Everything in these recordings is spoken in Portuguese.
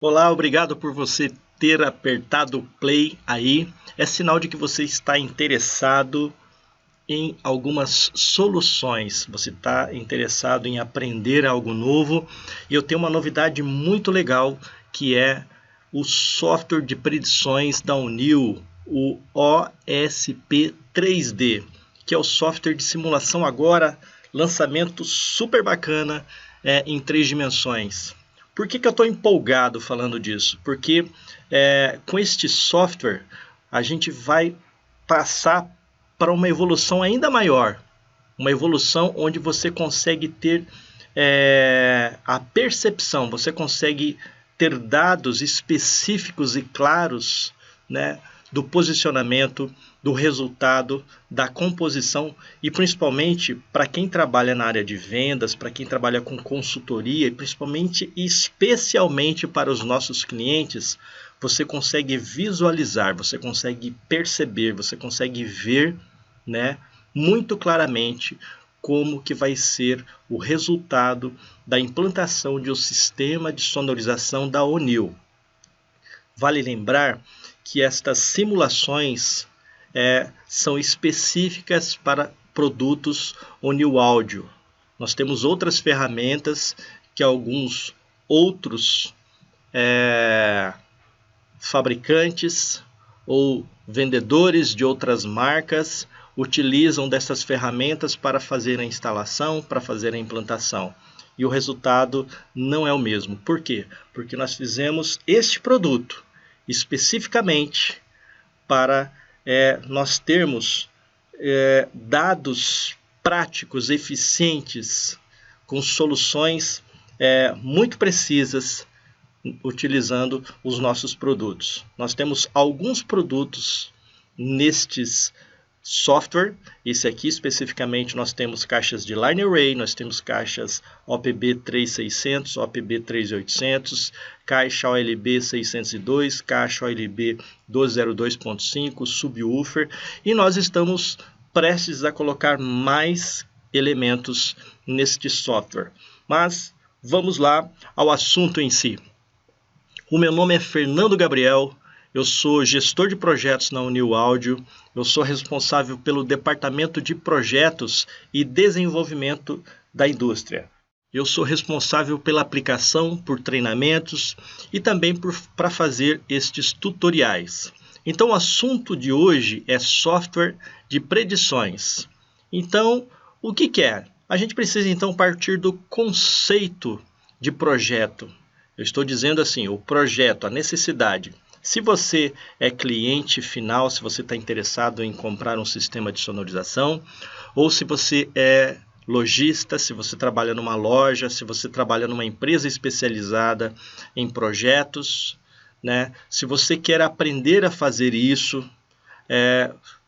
Olá, obrigado por você ter apertado o play aí. É sinal de que você está interessado em algumas soluções. Você está interessado em aprender algo novo. E eu tenho uma novidade muito legal, que é o software de predições da Unil, o OSP3D, que é o software de simulação agora, lançamento super bacana em 3 dimensões. Por que eu estou empolgado falando disso? Porque com este software a gente vai passar para uma evolução ainda maior. Uma evolução onde você consegue ter a percepção, você consegue ter dados específicos e claros, né, do posicionamento, do resultado, da composição e principalmente para quem trabalha na área de vendas, para quem trabalha com consultoria e principalmente e especialmente para os nossos clientes, você consegue visualizar, você consegue perceber, você consegue ver, né, muito claramente como que vai ser o resultado da implantação de um sistema de sonorização da Unil. Vale lembrar que estas simulações são específicas para produtos Unil Audio. Nós temos outras ferramentas que alguns outros fabricantes ou vendedores de outras marcas utilizam dessas ferramentas para fazer a instalação, para fazer a implantação. E o resultado não é o mesmo. Por quê? Porque nós fizemos este produto especificamente para nós termos dados práticos, eficientes, com soluções muito precisas, utilizando os nossos produtos. Nós temos alguns produtos nestes software. Esse aqui especificamente nós temos caixas de Line Array, nós temos caixas OPB 3600, OPB 3800, caixa OLB 602, caixa OLB 1202.5, subwoofer, e nós estamos prestes a colocar mais elementos neste software. Mas vamos lá ao assunto em si. O meu nome é Fernando Gabriel, eu sou gestor de projetos na Unil Audio, eu sou responsável pelo departamento de projetos e desenvolvimento da indústria. Eu sou responsável pela aplicação, por treinamentos e também para fazer estes tutoriais. Então o assunto de hoje é software de predições. Então, o que é? A gente precisa então partir do conceito de projeto. Eu estou dizendo assim, o projeto, a necessidade. Se você é cliente final, se você está interessado em comprar um sistema de sonorização, ou se você é lojista, se você trabalha numa loja, se você trabalha numa empresa especializada em projetos, né? Se você quer aprender a fazer isso,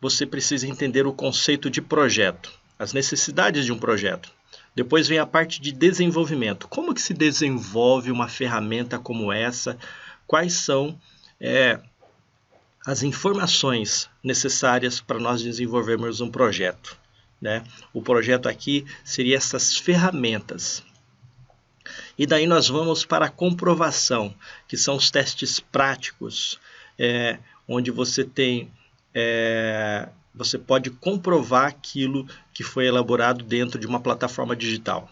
você precisa entender o conceito de projeto, as necessidades de um projeto. Depois vem a parte de desenvolvimento. Como que se desenvolve uma ferramenta como essa? Quais são as informações necessárias para nós desenvolvermos um projeto, né? O projeto aqui seria essas ferramentas. E daí nós vamos para a comprovação, que são os testes práticos, onde você tem você pode comprovar aquilo que foi elaborado dentro de uma plataforma digital.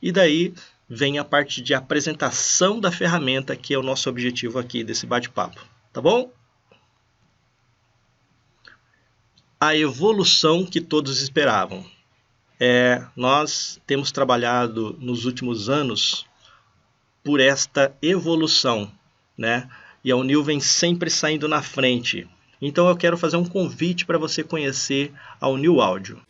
E daí vem a parte de apresentação da ferramenta, que é o nosso objetivo aqui desse bate-papo. Tá bom? A evolução que todos esperavam. Nós temos trabalhado nos últimos anos por esta evolução, né? E a Unil vem sempre saindo na frente. Então eu quero fazer um convite para você conhecer a Unil Audio.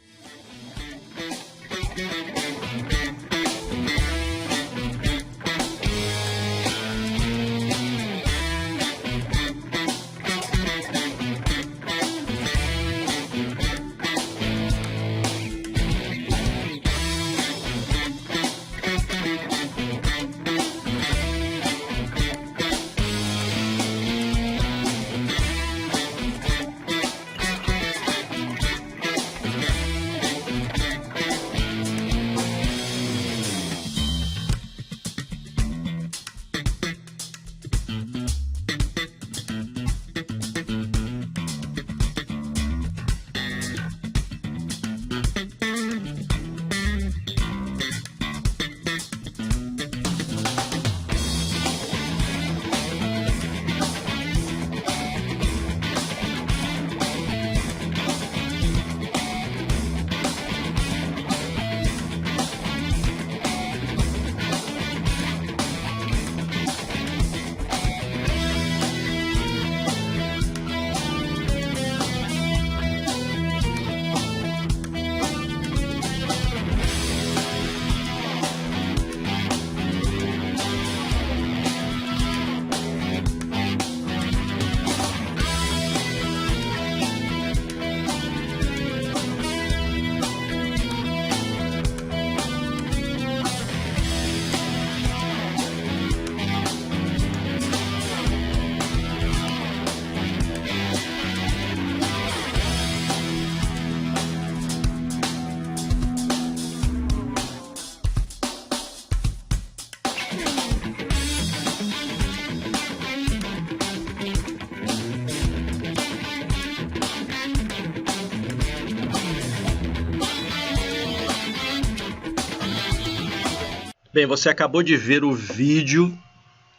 Bem, você acabou de ver o vídeo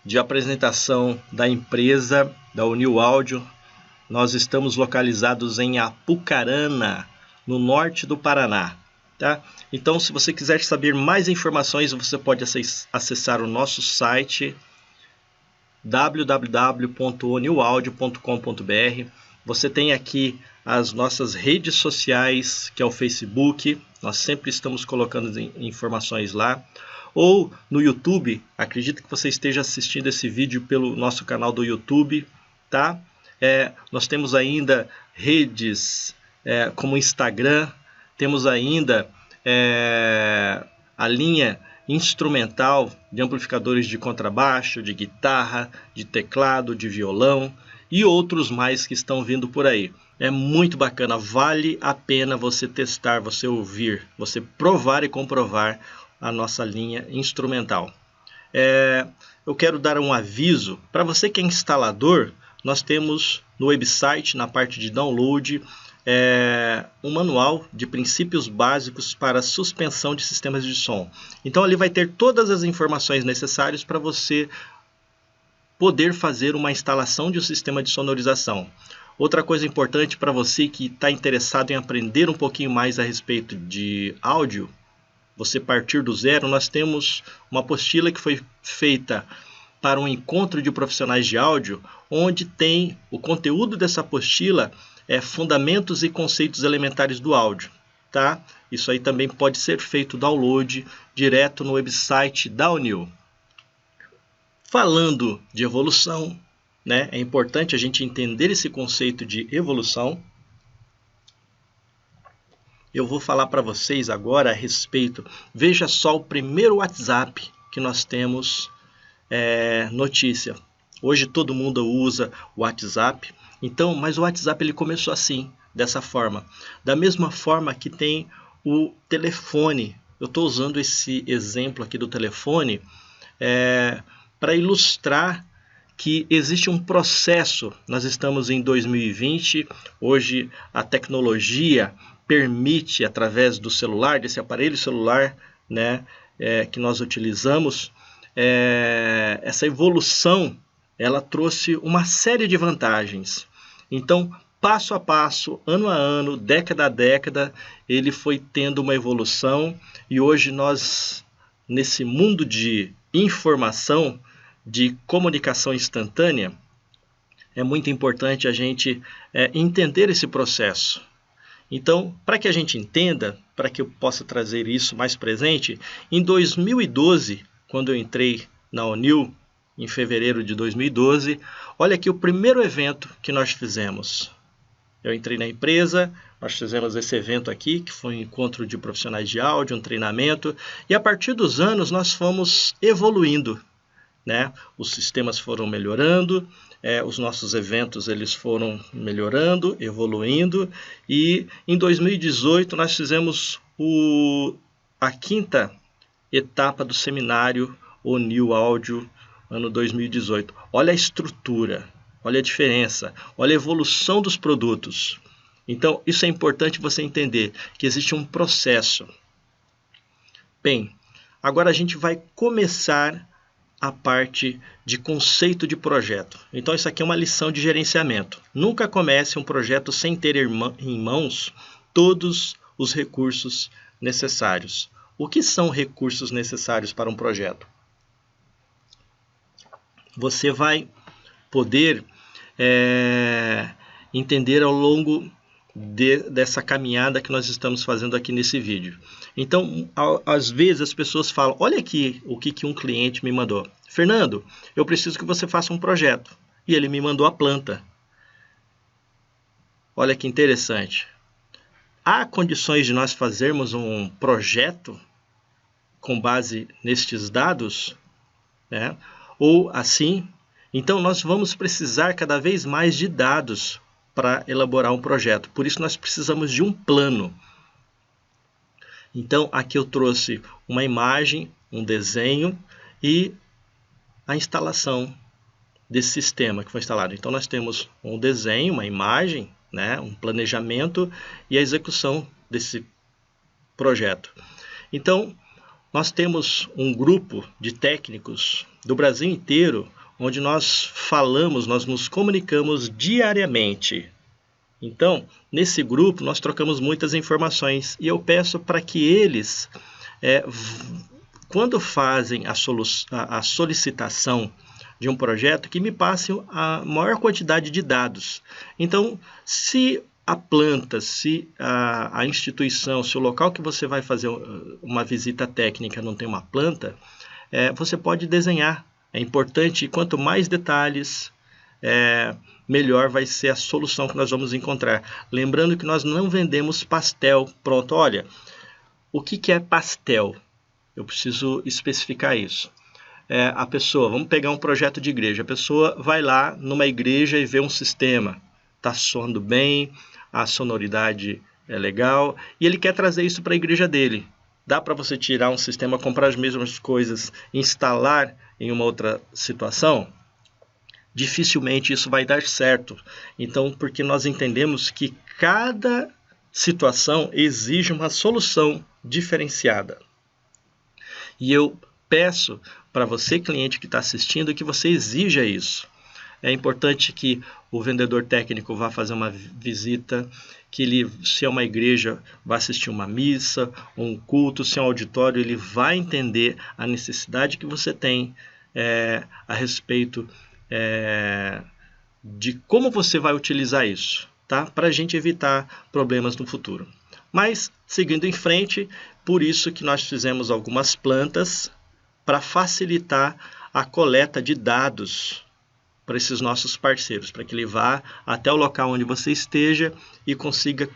de apresentação da empresa da Unil Áudio. Nós estamos localizados em Apucarana, no norte do Paraná. Tá? Então, se você quiser saber mais informações, você pode acessar o nosso site www.uniaudio.com.br. Você tem aqui as nossas redes sociais, que é o Facebook. Nós sempre estamos colocando informações lá. Ou no YouTube, acredito que você esteja assistindo esse vídeo pelo nosso canal do YouTube, tá? Nós temos ainda redes como Instagram, temos ainda a linha instrumental de amplificadores de contrabaixo, de guitarra, de teclado, de violão e outros mais que estão vindo por aí. É muito bacana, vale a pena você testar, você ouvir, você provar e comprovar a nossa linha instrumental. Eu quero dar um aviso para você que é instalador. Nós temos no website, na parte de download, um manual de princípios básicos para suspensão de sistemas de som. Então ali vai ter todas as informações necessárias para você poder fazer uma instalação de um sistema de sonorização. Outra coisa importante para você que está interessado em aprender um pouquinho mais a respeito de áudio, você partir do zero, nós temos uma apostila que foi feita para um encontro de profissionais de áudio, onde tem o conteúdo dessa apostila, fundamentos e conceitos elementares do áudio. Tá? Isso aí também pode ser feito download direto no website da Unil. Falando de evolução, né, é importante a gente entender esse conceito de evolução. Eu vou falar para vocês agora a respeito. Veja só o primeiro WhatsApp que nós temos notícia. Hoje todo mundo usa o WhatsApp. Então, mas o WhatsApp ele começou assim, dessa forma. Da mesma forma que tem o telefone. Eu estou usando esse exemplo aqui do telefone para ilustrar que existe um processo. Nós estamos em 2020, hoje a tecnologia permite, através do celular, desse aparelho celular, né, que nós utilizamos, essa evolução, ela trouxe uma série de vantagens. Então, passo a passo, ano a ano, década a década, ele foi tendo uma evolução e hoje nós, nesse mundo de informação, de comunicação instantânea, é muito importante a gente entender esse processo. Então, para que a gente entenda, para que eu possa trazer isso mais presente, em 2012, quando eu entrei na Unil, em fevereiro de 2012, olha aqui o primeiro evento que nós fizemos. Eu entrei na empresa, nós fizemos esse evento aqui, que foi um encontro de profissionais de áudio, um treinamento, e a partir dos anos nós fomos evoluindo, né? Os sistemas foram melhorando, os nossos eventos eles foram melhorando, evoluindo, e em 2018 nós fizemos a quinta etapa do seminário Unil Áudio, ano 2018. Olha a estrutura, olha a diferença, olha a evolução dos produtos. Então, isso é importante você entender, que existe um processo. Bem, agora a gente vai começar a parte de conceito de projeto. Então, isso aqui é uma lição de gerenciamento. Nunca comece um projeto sem ter em mãos todos os recursos necessários. O que são recursos necessários para um projeto? Você vai poder entender ao longo dessa caminhada que nós estamos fazendo aqui nesse vídeo. Então, às vezes as pessoas falam, olha aqui o que um cliente me mandou. Fernando, eu preciso que você faça um projeto. E ele me mandou a planta. Olha que interessante. Há condições de nós fazermos um projeto com base nestes dados, né? Ou assim, então nós vamos precisar cada vez mais de dados para elaborar um projeto. Por isso nós precisamos de um plano. Então aqui eu trouxe uma imagem, um desenho e a instalação desse sistema que foi instalado. Então nós temos um desenho, uma imagem, né, um planejamento e a execução desse projeto. Então nós temos um grupo de técnicos do Brasil inteiro, onde nós falamos, nós nos comunicamos diariamente. Então, nesse grupo, nós trocamos muitas informações e eu peço para que eles, quando fazem a solicitação de um projeto, que me passem a maior quantidade de dados. Então, se a planta, se a instituição, se o local que você vai fazer uma visita técnica não tem uma planta, você pode desenhar. É importante, quanto mais detalhes, melhor vai ser a solução que nós vamos encontrar. Lembrando que nós não vendemos pastel pronto. Olha, o que é pastel? Eu preciso especificar isso. A pessoa, vamos pegar um projeto de igreja, a pessoa vai lá numa igreja e vê um sistema, está soando bem, a sonoridade é legal, e ele quer trazer isso para a igreja dele. Dá para você tirar um sistema, comprar as mesmas coisas, instalar em uma outra situação? Dificilmente isso vai dar certo. Então, porque nós entendemos que cada situação exige uma solução diferenciada. E eu peço para você, cliente que está assistindo, que você exija isso. É importante que o vendedor técnico vá fazer uma visita, que ele, se é uma igreja, vá assistir uma missa, um culto, se é um auditório, ele vai entender a necessidade que você tem a respeito de como você vai utilizar isso, tá? Para a gente evitar problemas no futuro. Mas, seguindo em frente, por isso que nós fizemos algumas plantas para facilitar a coleta de dados para esses nossos parceiros, para que ele vá até o local onde você esteja e consiga,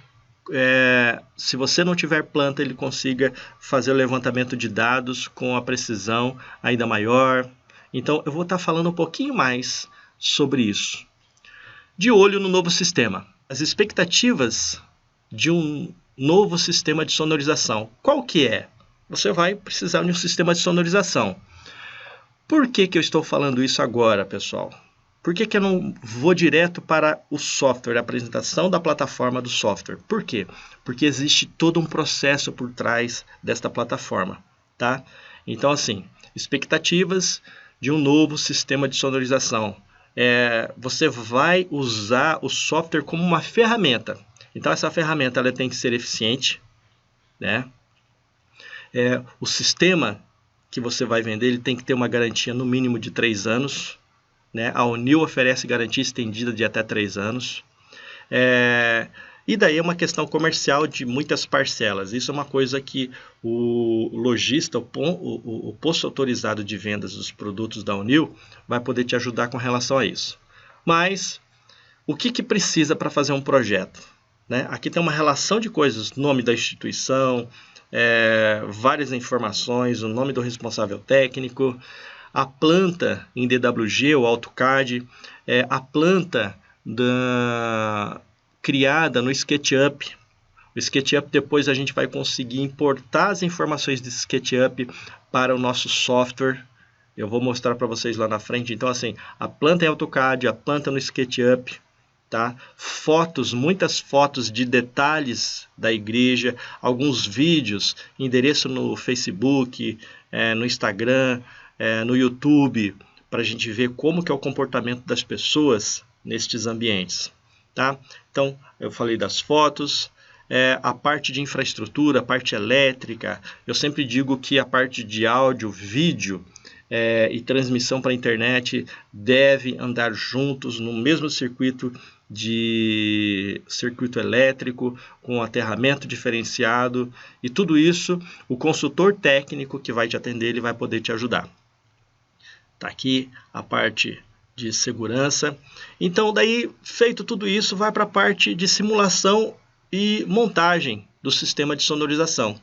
se você não tiver planta, ele consiga fazer o levantamento de dados com a precisão ainda maior. Então, eu vou estar falando um pouquinho mais sobre isso. De olho no novo sistema. As expectativas de um novo sistema de sonorização. Qual que é? Você vai precisar de um sistema de sonorização. Por que eu estou falando isso agora, pessoal? Por que eu não vou direto para o software, a apresentação da plataforma do software? Por quê? Porque existe todo um processo por trás desta plataforma, tá? Então, assim, expectativas de um novo sistema de sonorização. Você vai usar o software como uma ferramenta. Então, essa ferramenta ela tem que ser eficiente, né? O sistema que você vai vender ele tem que ter uma garantia no mínimo de 3 anos. Né? A Unil oferece garantia estendida de até 3 anos. E daí é uma questão comercial de muitas parcelas. Isso é uma coisa que o lojista, o posto autorizado de vendas dos produtos da Unil, vai poder te ajudar com relação a isso. Mas, o que precisa para fazer um projeto? Né? Aqui tem uma relação de coisas, nome da instituição, várias informações, o nome do responsável técnico, a planta em DWG ou AutoCAD, a planta criada no SketchUp. O SketchUp depois a gente vai conseguir importar as informações de SketchUp para o nosso software. Eu vou mostrar para vocês lá na frente. Então, assim, a planta em AutoCAD, a planta no SketchUp, tá? Fotos, muitas fotos de detalhes da igreja, alguns vídeos, endereço no Facebook, no Instagram, no YouTube, para a gente ver como que é o comportamento das pessoas nestes ambientes, tá? Então, eu falei das fotos, a parte de infraestrutura, a parte elétrica. Eu sempre digo que a parte de áudio, vídeo e transmissão para a internet deve andar juntos no mesmo circuito elétrico, com aterramento diferenciado, e tudo isso o consultor técnico que vai te atender, ele vai poder te ajudar. Tá aqui a parte de segurança. Então, daí, feito tudo isso, vai para a parte de simulação e montagem do sistema de sonorização.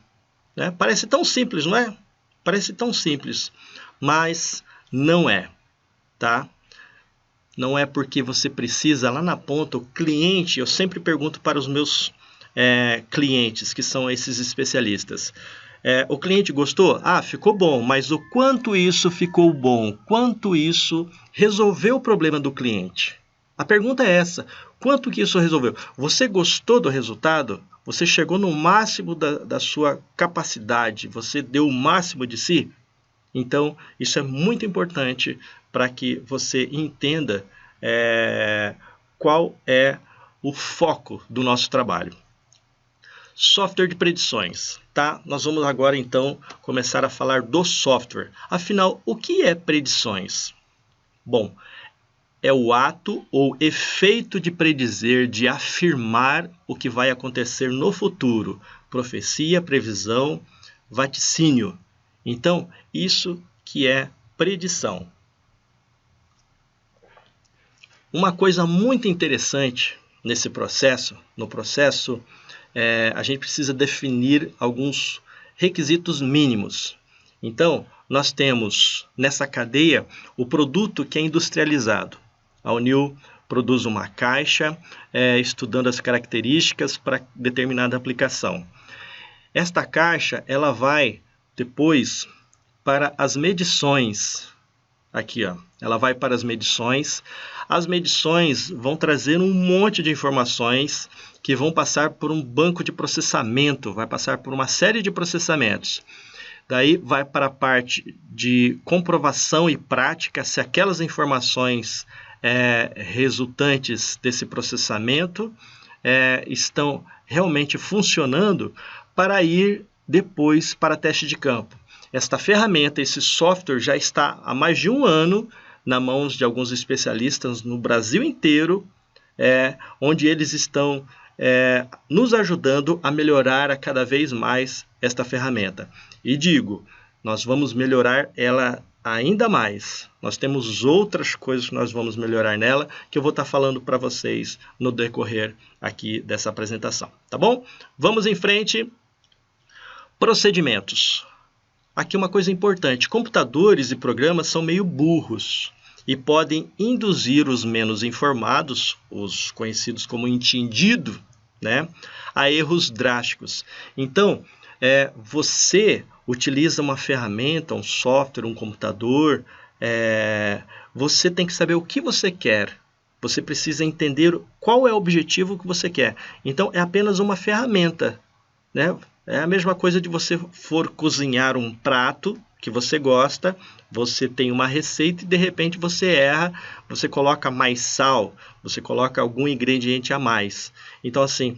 Né? Parece tão simples, não é? Parece tão simples, mas não é, tá? Não é porque você precisa, lá na ponta, o cliente, eu sempre pergunto para os meus clientes, que são esses especialistas, o cliente gostou? Ah, ficou bom, mas o quanto isso ficou bom? Quanto isso resolveu o problema do cliente? A pergunta é essa, quanto que isso resolveu? Você gostou do resultado? Você chegou no máximo da sua capacidade, você deu o máximo de si? Então, isso é muito importante para que você entenda qual é o foco do nosso trabalho. Software de predições, tá? Nós vamos agora, então, começar a falar do software. Afinal, o que é predições? Bom, é o ato ou efeito de predizer, de afirmar o que vai acontecer no futuro. Profecia, previsão, vaticínio. Então, isso que é predição. Uma coisa muito interessante nesse processo, a gente precisa definir alguns requisitos mínimos. Então, nós temos nessa cadeia o produto que é industrializado. A Unil produz uma caixa, estudando as características para determinada aplicação. Esta caixa ela vai depois para as medições. Aqui, ó, ela vai para as medições. As medições vão trazer um monte de informações que vão passar por um banco de processamento, vai passar por uma série de processamentos. Daí vai para a parte de comprovação e prática, se aquelas informações resultantes desse processamento estão realmente funcionando para ir depois para teste de campo. Esta ferramenta, esse software já está há mais de um ano nas mãos de alguns especialistas no Brasil inteiro, onde eles estão nos ajudando a melhorar a cada vez mais esta ferramenta. E digo, nós vamos melhorar ela ainda mais. Nós temos outras coisas que nós vamos melhorar nela, que eu vou estar falando para vocês no decorrer aqui dessa apresentação, tá bom? Vamos em frente. Procedimentos. Aqui uma coisa importante, computadores e programas são meio burros e podem induzir os menos informados, os conhecidos como entendido, né, a erros drásticos. Então, você utiliza uma ferramenta, um software, um computador, você tem que saber o que você quer. Você precisa entender qual é o objetivo que você quer. Então, é apenas uma ferramenta, né? É a mesma coisa de você for cozinhar um prato que você gosta, você tem uma receita e de repente você erra, você coloca mais sal, você coloca algum ingrediente a mais. Então, assim,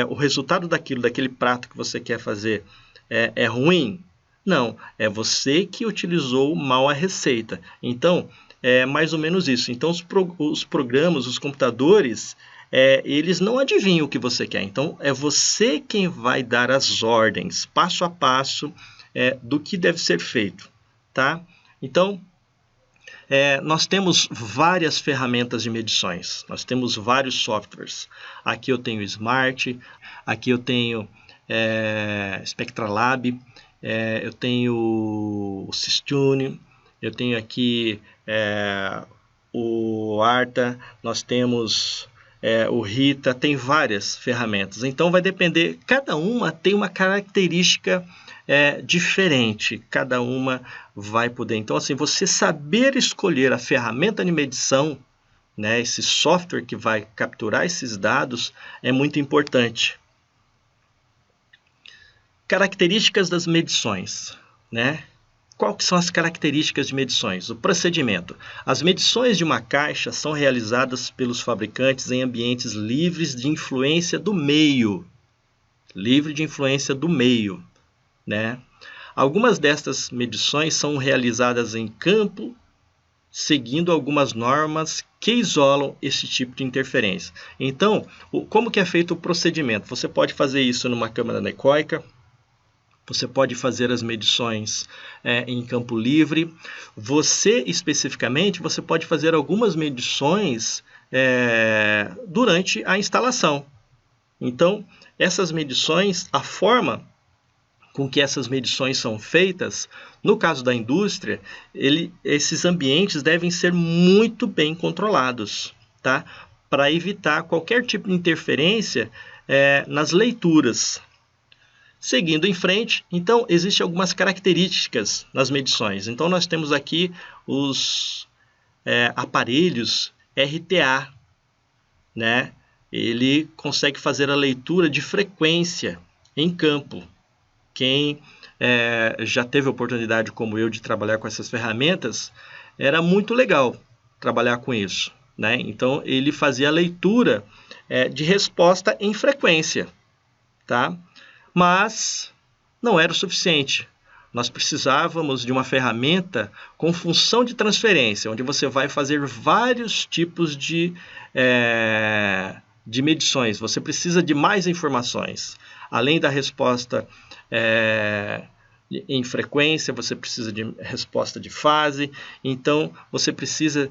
o resultado daquele prato que você quer fazer é ruim? Não, é você que utilizou mal a receita. Então, é mais ou menos isso. Então, os programas, os computadores, eles não adivinham o que você quer. Então, é você quem vai dar as ordens, passo a passo, do que deve ser feito, tá? Então, nós temos várias ferramentas de medições. Nós temos vários softwares. Aqui eu tenho Smart, aqui eu tenho SpectraLab, eu tenho o Systune, eu tenho aqui o Arta, nós temos o Rita, tem várias ferramentas. Então vai depender, cada uma tem uma característica diferente, cada uma vai poder. Então, assim, você saber escolher a ferramenta de medição, né, esse software que vai capturar esses dados, é muito importante. Características das medições, né? Quais são as características de medições? O procedimento. As medições de uma caixa são realizadas pelos fabricantes em ambientes livres de influência do meio. Livre de influência do meio, né? Algumas destas medições são realizadas em campo, seguindo algumas normas que isolam esse tipo de interferência. Então, como que é feito o procedimento? Você pode fazer isso numa câmara anecoica, você pode fazer as medições em campo livre. Você, especificamente, você pode fazer algumas medições durante a instalação. Então, essas medições, a forma com que essas medições são feitas, no caso da indústria, esses ambientes devem ser muito bem controlados, tá? Para evitar qualquer tipo de interferência nas leituras. Seguindo em frente, então, existem algumas características nas medições. Então, nós temos aqui os aparelhos RTA, né? ele consegue fazer a leitura de frequência em campo. Quem já teve a oportunidade, como eu, de trabalhar com essas ferramentas, era muito legal trabalhar com isso, né? Então, ele fazia a leitura de resposta em frequência, tá? Mas não era o suficiente. Nós precisávamos de uma ferramenta com função de transferência, onde você vai fazer vários tipos de medições. Você precisa de mais informações. Além da resposta em frequência, você precisa de resposta de fase. Então, você precisa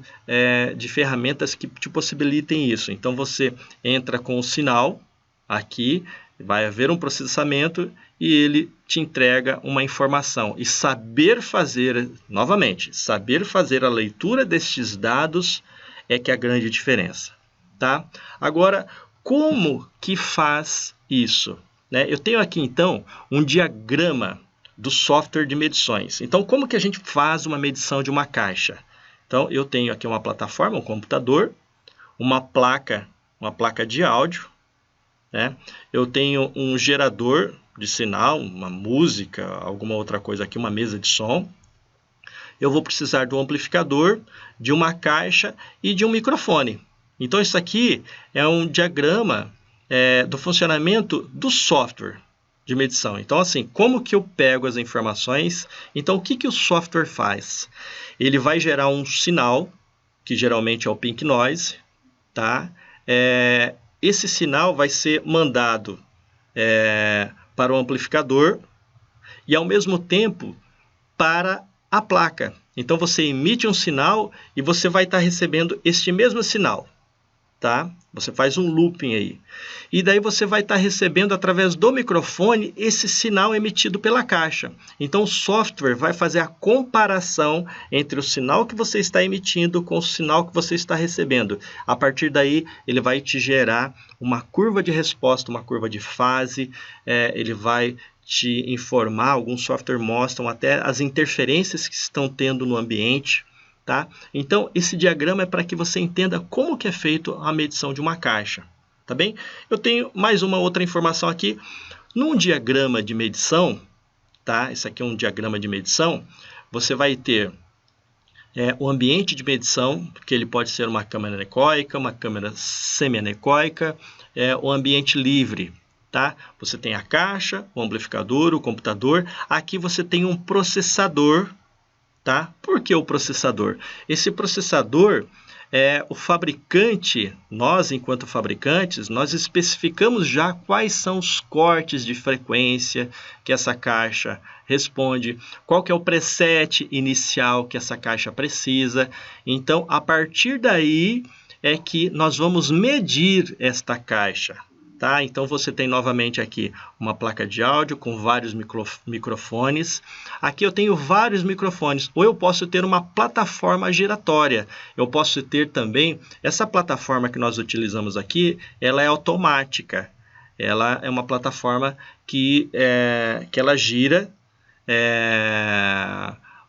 de ferramentas que te possibilitem isso. Então, você entra com o sinal aqui, vai haver um processamento e ele te entrega uma informação. E saber fazer, novamente, saber fazer a leitura destes dados é que é a grande diferença, tá? Agora, como que faz isso? Eu tenho aqui, então, um diagrama do software de medições. Então, como que a gente faz uma medição de uma caixa? Então, eu tenho aqui uma plataforma, um computador, uma placa de áudio, né? Eu tenho um gerador de sinal, uma música, alguma outra coisa aqui, uma mesa de som. Eu vou precisar do amplificador, de uma caixa e de um microfone. Então, isso aqui é um diagrama do funcionamento do software de medição. Então, assim, como que eu pego as informações? Então, o que o software faz? Ele vai gerar um sinal, que geralmente é o pink noise, tá? Esse sinal vai ser mandado para o amplificador e, ao mesmo tempo, para a placa. Então, você emite um sinal e você vai estar recebendo este mesmo sinal, tá? Você faz um looping aí. E daí você vai estar recebendo, através do microfone, esse sinal emitido pela caixa. Então, o software vai fazer a comparação entre o sinal que você está emitindo com o sinal que você está recebendo. A partir daí, ele vai te gerar uma curva de resposta, uma curva de fase, ele vai te informar, alguns softwares mostram até as interferências que estão tendo no ambiente, tá? Então, esse diagrama é para que você entenda como que é feito a medição de uma caixa, tá bem? Eu tenho mais uma outra informação aqui. Num diagrama de medição, tá? Esse aqui é um diagrama de medição, você vai ter o ambiente de medição, que ele pode ser uma câmera anecoica, uma câmera semi-anecoica, o ambiente livre, tá? Você tem a caixa, o amplificador, o computador. Aqui você tem um processador, tá? Por que o processador? Esse processador, o fabricante, nós enquanto fabricantes, nós especificamos já quais são os cortes de frequência que essa caixa responde, qual que é o preset inicial que essa caixa precisa. Então, a partir daí é que nós vamos medir esta caixa, tá? Então, você tem novamente aqui uma placa de áudio com vários microfones. Aqui eu tenho vários microfones. Ou eu posso ter uma plataforma giratória. Eu posso ter também, essa plataforma que nós utilizamos aqui, ela é automática. Ela é uma plataforma que ela gira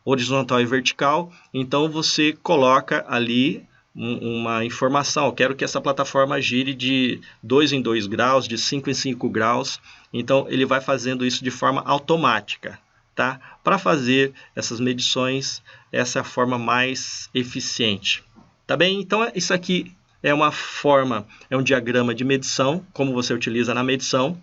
horizontal e vertical. Então, você coloca ali uma informação. Eu quero que essa plataforma gire de 2 em 2 graus, de 5 em 5 graus. Então, ele vai fazendo isso de forma automática, tá? Para fazer essas medições, essa é a forma mais eficiente, tá bem? Então, isso aqui é uma forma, é um diagrama de medição, como você utiliza na medição.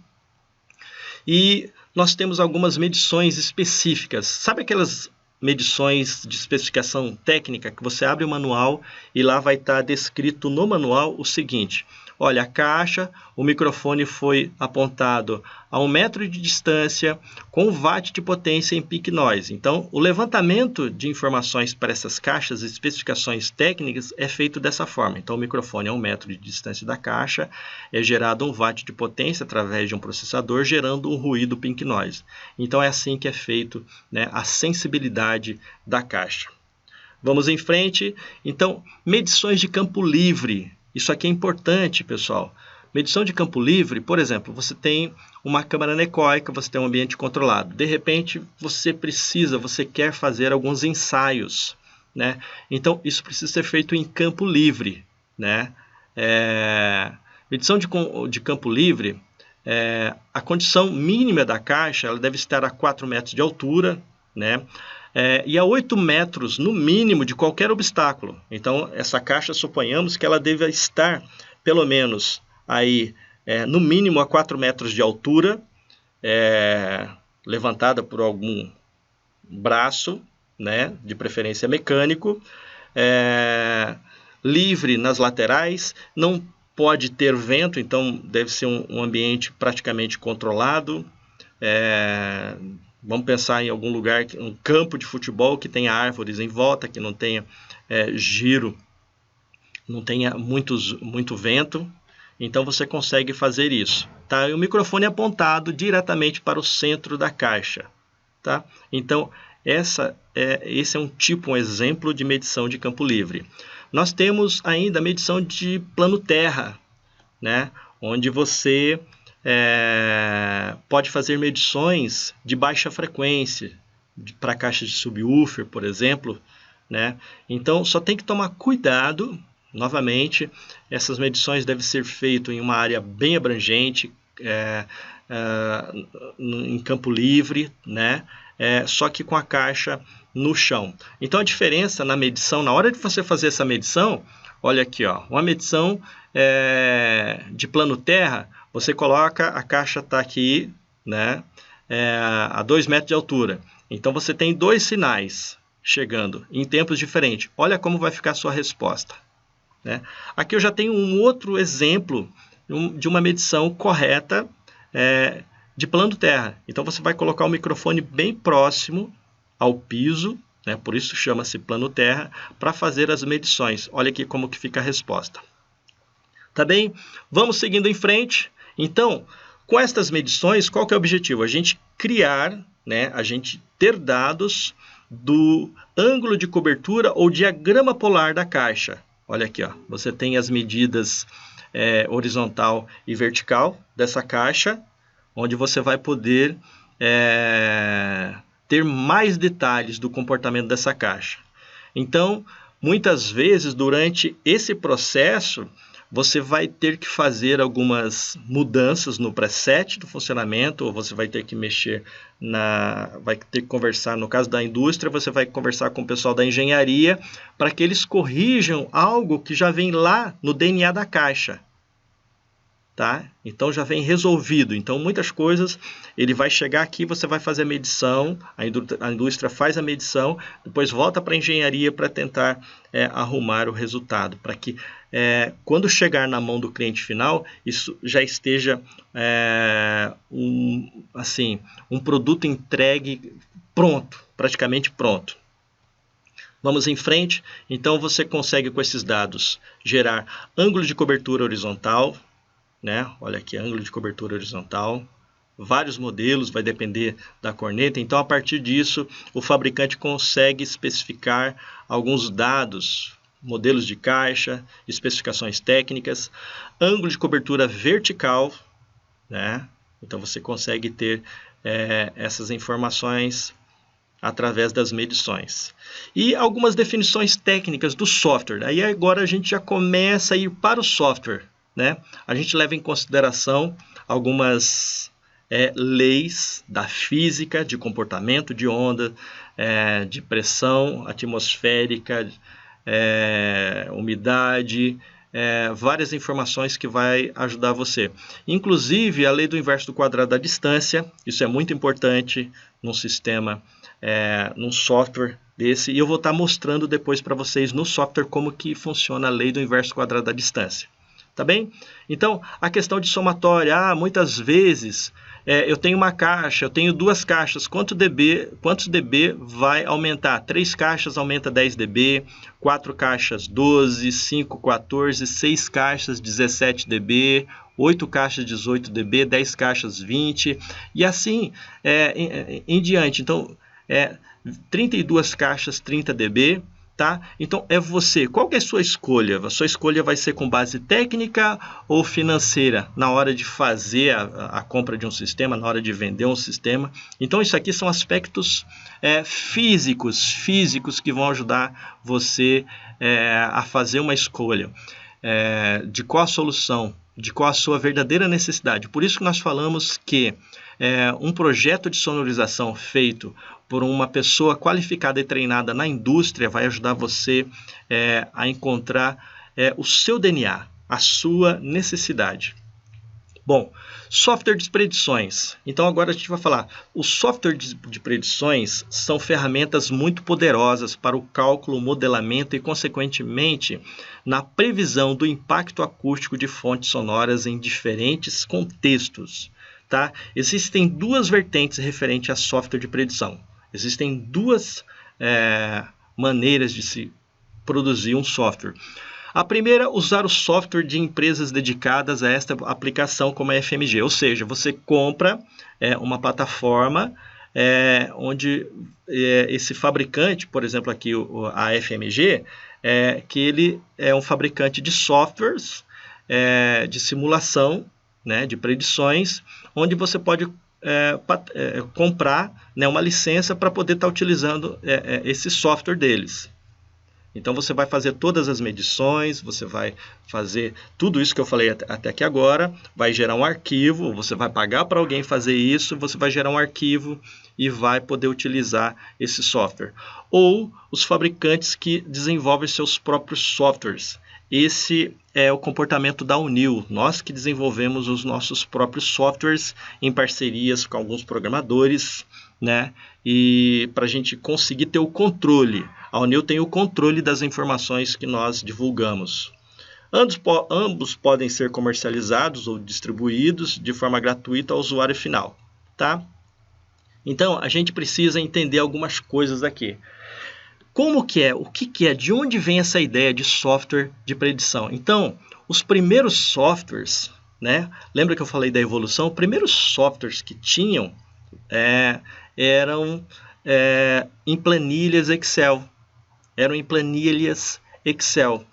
E nós temos algumas medições específicas. Sabe aquelas medições de especificação técnica que você abre o manual e lá vai estar descrito no manual o seguinte: olha, a caixa, o microfone foi apontado a 1 metro de distância com watt de potência em peak noise. Então, o levantamento de informações para essas caixas, especificações técnicas, é feito dessa forma. Então, o microfone a 1 metro de distância da caixa, é gerado 1 watt de potência através de um processador, gerando um ruído pink noise. Então, é assim que é feito, né, a sensibilidade da caixa. Vamos em frente. Então, medições de campo livre. Isso aqui é importante, pessoal. Medição de campo livre, por exemplo, você tem uma câmara anecoica, você tem um ambiente controlado. De repente, você quer fazer alguns ensaios, né? Então, isso precisa ser feito em campo livre, né? Medição de campo livre, a condição mínima da caixa ela deve estar a 4 metros de altura, né? E a 8 metros no mínimo de qualquer obstáculo. Então, essa caixa, suponhamos que ela deva estar pelo menos aí, no mínimo a 4 metros de altura, levantada por algum braço, né? De preferência mecânico, livre nas laterais, não pode ter vento, então deve ser um ambiente praticamente controlado. Vamos pensar em algum lugar, um campo de futebol que tenha árvores em volta, que não tenha giro, não tenha muito vento. Então você consegue fazer isso. Tá? E o microfone é apontado diretamente para o centro da caixa. Tá? Então esse é um exemplo de medição de campo livre. Nós temos ainda a medição de plano terra, né? Onde você pode fazer medições de baixa frequência, para caixas de subwoofer, por exemplo, né? Então, só tem que tomar cuidado, novamente, essas medições devem ser feitas em uma área bem abrangente, em campo livre, né? Só que com a caixa no chão. Então, a diferença na medição, na hora de você fazer essa medição, olha aqui, ó, uma medição de plano terra, você coloca, a caixa está aqui, né, a 2 metros de altura. Então, você tem 2 sinais chegando em tempos diferentes. Olha como vai ficar a sua resposta. Né? Aqui eu já tenho um outro exemplo de uma medição correta de plano terra. Então, você vai colocar o microfone bem próximo ao piso, né? Por isso chama-se plano terra, para fazer as medições. Olha aqui como que fica a resposta. Tá bem? Vamos seguindo em frente. Então, com estas medições, qual que é o objetivo? A gente criar, né? A gente ter dados do ângulo de cobertura ou diagrama polar da caixa. Olha aqui, ó. Você tem as medidas horizontal e vertical dessa caixa, onde você vai poder ter mais detalhes do comportamento dessa caixa. Então, muitas vezes, durante esse processo, você vai ter que fazer algumas mudanças no preset do funcionamento, ou você vai ter que mexer vai ter que conversar, no caso da indústria, você vai conversar com o pessoal da engenharia, para que eles corrijam algo que já vem lá no DNA da caixa. Tá? Então já vem resolvido. Então muitas coisas, ele vai chegar aqui, você vai fazer a medição, a indústria faz a medição, depois volta para a engenharia para tentar arrumar o resultado, para que quando chegar na mão do cliente final, isso já esteja um produto entregue pronto, praticamente pronto. Vamos em frente. Então você consegue com esses dados gerar ângulo de cobertura horizontal, né? Olha aqui, ângulo de cobertura horizontal, vários modelos, vai depender da corneta. Então, a partir disso, o fabricante consegue especificar alguns dados, modelos de caixa, especificações técnicas, ângulo de cobertura vertical, né? Então, você consegue ter essas informações através das medições. E algumas definições técnicas do software. Aí agora a gente já começa a ir para o software. Né? A gente leva em consideração algumas leis da física, de comportamento de onda, de pressão atmosférica, umidade, várias informações que vai ajudar você. Inclusive, a lei do inverso do quadrado da distância, isso é muito importante num sistema, num software desse, e eu vou estar mostrando depois para vocês no software como que funciona a lei do inverso do quadrado da distância. Tá bem? Então, a questão de somatória, muitas vezes eu tenho uma caixa, eu tenho 2 caixas, quantos dB vai aumentar? 3 caixas aumenta 10 dB, 4 caixas 12, 5, 14, 6 caixas 17 dB, 8 caixas 18 dB, 10 caixas 20, e assim em diante. Então, 32 caixas 30 dB, tá? Então, você. Qual que é a sua escolha? A sua escolha vai ser com base técnica ou financeira na hora de fazer a compra de um sistema, na hora de vender um sistema. Então, isso aqui são aspectos físicos que vão ajudar você a fazer uma escolha de qual a solução de qual a sua verdadeira necessidade. Por isso que nós falamos que um projeto de sonorização feito por uma pessoa qualificada e treinada na indústria vai ajudar você a encontrar o seu DNA, a sua necessidade. Bom, software de predições. Então agora a gente vai falar. Os softwares de predições são ferramentas muito poderosas para o cálculo, modelamento e, consequentemente, na previsão do impacto acústico de fontes sonoras em diferentes contextos. Tá? Existem duas vertentes referentes a software de predição. Existem duas maneiras de se produzir um software. A primeira, usar o software de empresas dedicadas a esta aplicação, como a FMG. Ou seja, você compra uma plataforma onde esse fabricante, por exemplo, aqui a FMG, que ele é um fabricante de softwares de simulação, né, de predições, onde você pode comprar, né, uma licença para poder estar utilizando esse software deles. Então você vai fazer todas as medições, você vai fazer tudo isso que eu falei até aqui agora, vai gerar um arquivo, você vai pagar para alguém fazer isso, você vai gerar um arquivo e vai poder utilizar esse software. Ou os fabricantes que desenvolvem seus próprios softwares. Esse é o comportamento da Unil. Nós que desenvolvemos os nossos próprios softwares em parcerias com alguns programadores, né? E para a gente conseguir ter o controle. A Unil tem o controle das informações que nós divulgamos. Ambos podem ser comercializados ou distribuídos de forma gratuita ao usuário final. Tá? Então, a gente precisa entender algumas coisas aqui. Como que é? O que é? De onde vem essa ideia de software de predição? Então, os primeiros softwares, né? Lembra que eu falei da evolução? Os primeiros softwares que tinham eram em planilhas Excel. Eram em planilhas Excel.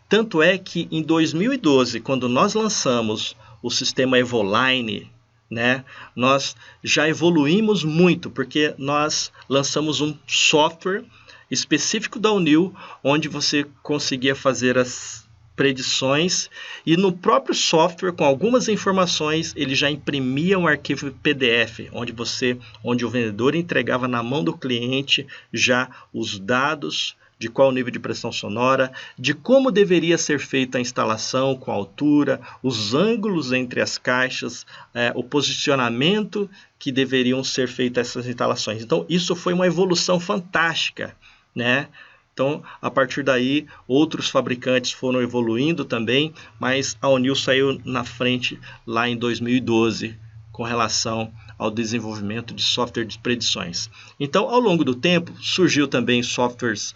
Tanto é que em 2012, quando nós lançamos o sistema Evoline, né, nós já evoluímos muito, porque nós lançamos um software específico da Unil, onde você conseguia fazer as predições e no próprio software, com algumas informações, ele já imprimia um arquivo PDF, onde o vendedor entregava na mão do cliente já os dados de qual nível de pressão sonora, de como deveria ser feita a instalação com a altura, os ângulos entre as caixas, o posicionamento que deveriam ser feitas essas instalações. Então, isso foi uma evolução fantástica, né? Então, a partir daí, outros fabricantes foram evoluindo também, mas a Unil saiu na frente lá em 2012 com relação ao desenvolvimento de software de predições. Então, ao longo do tempo, surgiu também softwares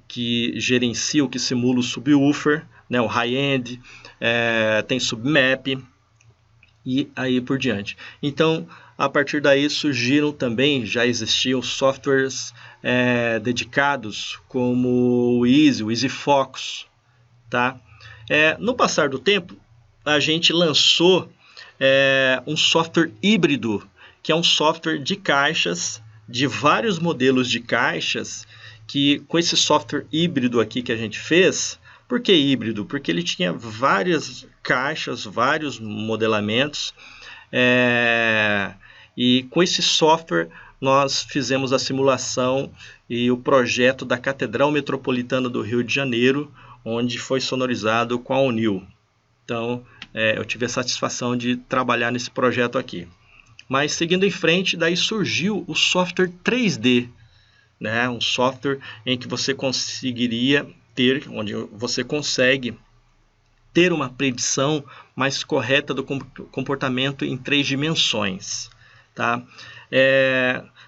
que gerenciam, que simulam o subwoofer, né, o high-end, tem submap e aí por diante. Então, a partir daí surgiram também, já existiam softwares dedicados como o Easy Focus. Tá? No passar do tempo, a gente lançou um software híbrido, que é um software de caixas, de vários modelos de caixas, que com esse software híbrido aqui que a gente fez. Por que híbrido? Porque ele tinha várias caixas, vários modelamentos, e com esse software nós fizemos a simulação e o projeto da Catedral Metropolitana do Rio de Janeiro, onde foi sonorizado com a Unil. Então, eu tive a satisfação de trabalhar nesse projeto aqui. Mas, seguindo em frente, daí surgiu o software 3D, né? Um software em que você conseguiria ter, onde você consegue ter uma predição mais correta do comportamento em 3 dimensões. Tá?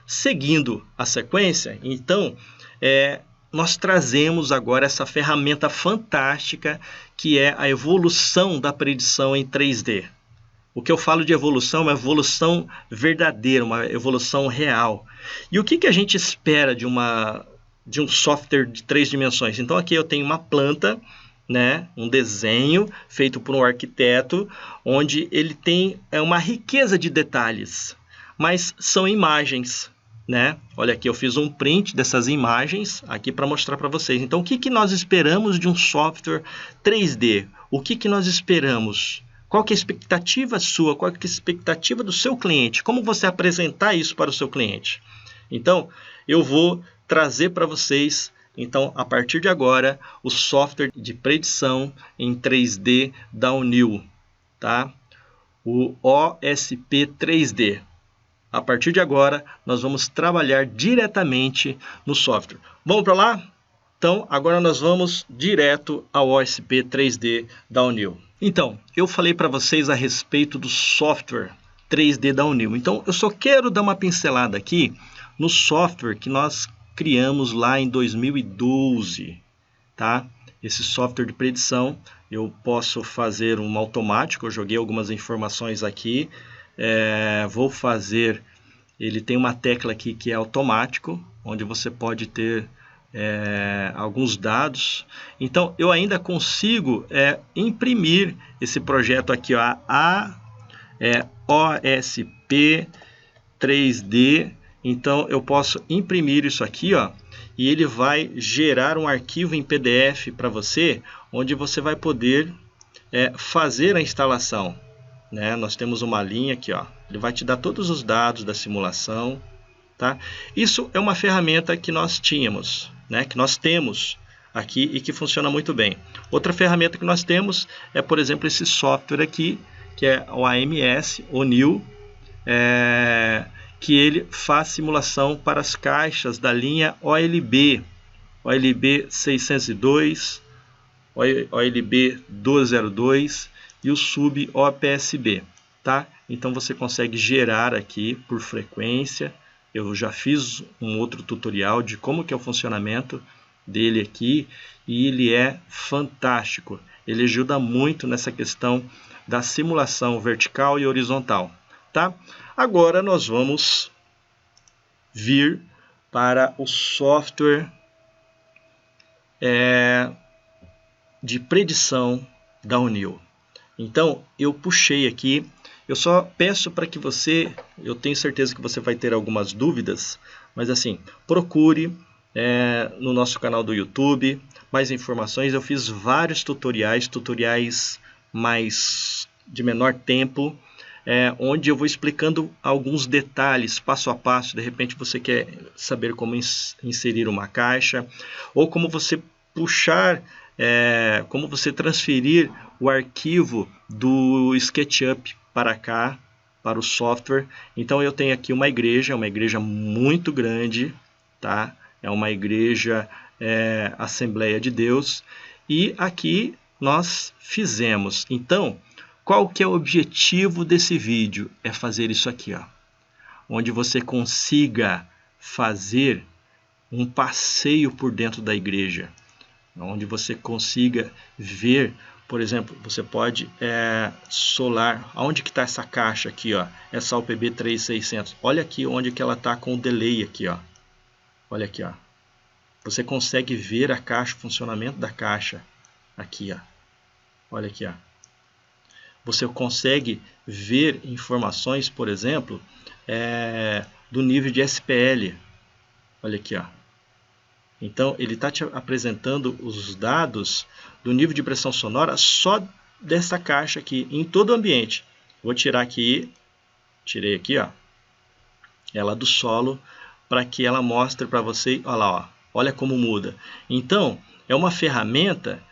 Seguindo a sequência, então, nós trazemos agora essa ferramenta fantástica que é a evolução da predição em 3D. O que eu falo de evolução é uma evolução verdadeira, uma evolução real. E o que a gente espera de um software de 3 dimensões? Então aqui eu tenho uma planta, né, um desenho feito por um arquiteto, onde ele tem uma riqueza de detalhes, mas são imagens. né? Olha aqui, eu fiz um print dessas imagens aqui para mostrar para vocês. Então, o que nós esperamos de um software 3D? O que nós esperamos? Qual que é a expectativa sua? Qual que é a expectativa do seu cliente? Como você apresentar isso para o seu cliente? Então, eu vou trazer para vocês, então, a partir de agora, o software de predição em 3D da Unil, tá? O OSP 3D. A partir de agora, nós vamos trabalhar diretamente no software. Vamos para lá? Então, agora nós vamos direto ao OSP 3D da Unil. Então, eu falei para vocês a respeito do software 3D da Unil. Então, eu só quero dar uma pincelada aqui no software que nós criamos lá em 2012, tá? Esse software de predição, eu posso fazer um automático, eu joguei algumas informações aqui, vou fazer, ele tem uma tecla aqui que é automático, onde você pode ter alguns dados. Então, eu ainda consigo imprimir esse projeto aqui, ó, OSP 3D. Então, eu posso imprimir isso aqui, ó, e ele vai gerar um arquivo em PDF para você, onde você vai poder fazer a instalação, né? Nós temos uma linha aqui, ó, ele vai te dar todos os dados da simulação, tá? Isso é uma ferramenta que nós tínhamos, né? Que nós temos aqui e que funciona muito bem. Outra ferramenta que nós temos é, por exemplo, esse software aqui, que é o AMS, Unil, que ele faz simulação para as caixas da linha OLB 602, OLB 202 e o sub OPSB, tá? Então você consegue gerar aqui por frequência. Eu já fiz um outro tutorial de como que é o funcionamento dele aqui e ele é fantástico. Ele ajuda muito nessa questão da simulação vertical e horizontal, tá? Agora nós vamos vir para o software de predição da Unil. Então, eu puxei aqui, eu só peço para que você, eu tenho certeza que você vai ter algumas dúvidas, mas assim, procure no nosso canal do YouTube mais informações. Eu fiz vários tutoriais mais de menor tempo, onde eu vou explicando alguns detalhes, passo a passo. De repente você quer saber como inserir uma caixa, ou como você puxar, como você transferir o arquivo do SketchUp para cá, para o software. Então eu tenho aqui uma igreja muito grande, tá? É uma igreja Assembleia de Deus, e aqui nós fizemos. Então, qual que é o objetivo desse vídeo? É fazer isso aqui, ó, onde você consiga fazer um passeio por dentro da igreja, onde você consiga ver, por exemplo, você pode solar, aonde que está essa caixa aqui, ó, essa UPB 3600, olha aqui onde que ela está com o delay aqui, ó, olha aqui, ó, você consegue ver a caixa, o funcionamento da caixa aqui, ó, olha aqui, ó. Você consegue ver informações, por exemplo, do nível de SPL. Olha aqui, ó. Então, ele está te apresentando os dados do nível de pressão sonora só dessa caixa aqui, em todo o ambiente. Vou tirar aqui, tirei aqui, ó, ela do solo, para que ela mostre para você, olha lá, ó, olha como muda. Então, é uma ferramenta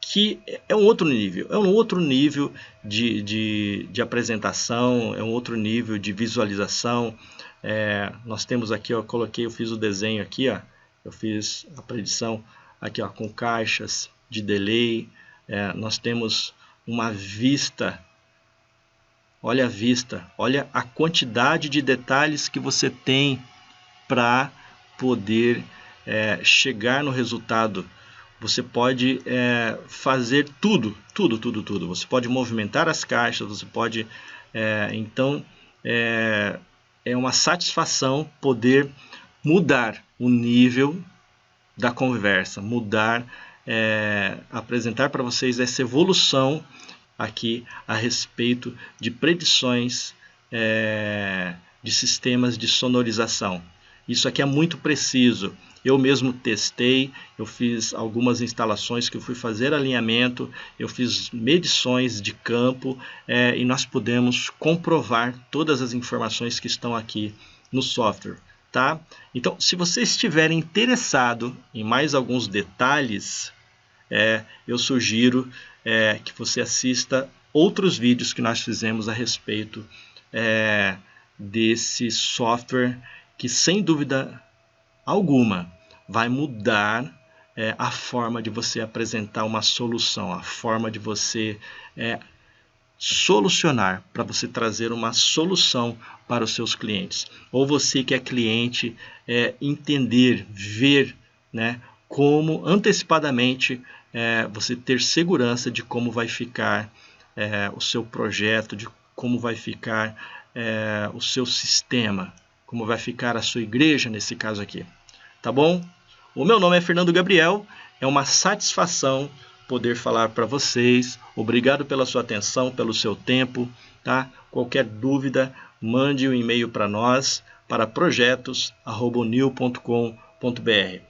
que é um outro nível de apresentação, é um outro nível de visualização. Nós temos aqui, ó, eu fiz o desenho aqui, ó, eu fiz a predição aqui, ó, com caixas de delay. Nós temos uma vista, olha a vista, olha a quantidade de detalhes que você tem para poder chegar no resultado. Você pode fazer tudo. Você pode movimentar as caixas, você pode... então, é uma satisfação poder mudar o nível da conversa, apresentar para vocês essa evolução aqui a respeito de predições de sistemas de sonorização. Isso aqui é muito preciso. Eu mesmo testei, eu fiz algumas instalações que eu fui fazer alinhamento, eu fiz medições de campo e nós pudemos comprovar todas as informações que estão aqui no software. Tá? Então, se você estiver interessado em mais alguns detalhes, eu sugiro que você assista outros vídeos que nós fizemos a respeito desse software que, sem dúvida alguma, vai mudar a forma de você apresentar uma solução, a forma de você solucionar, para você trazer uma solução para os seus clientes. Ou você que é cliente, entender, ver, né, como antecipadamente você ter segurança de como vai ficar o seu projeto, de como vai ficar o seu sistema, como vai ficar a sua igreja nesse caso aqui. Tá bom? O meu nome é Fernando Gabriel, é uma satisfação poder falar para vocês. Obrigado pela sua atenção, pelo seu tempo. Tá? Qualquer dúvida, mande um e-mail para nós, para projetos@unil.com.br.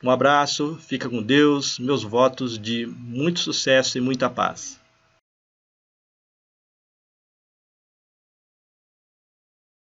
Um abraço, fica com Deus, meus votos de muito sucesso e muita paz.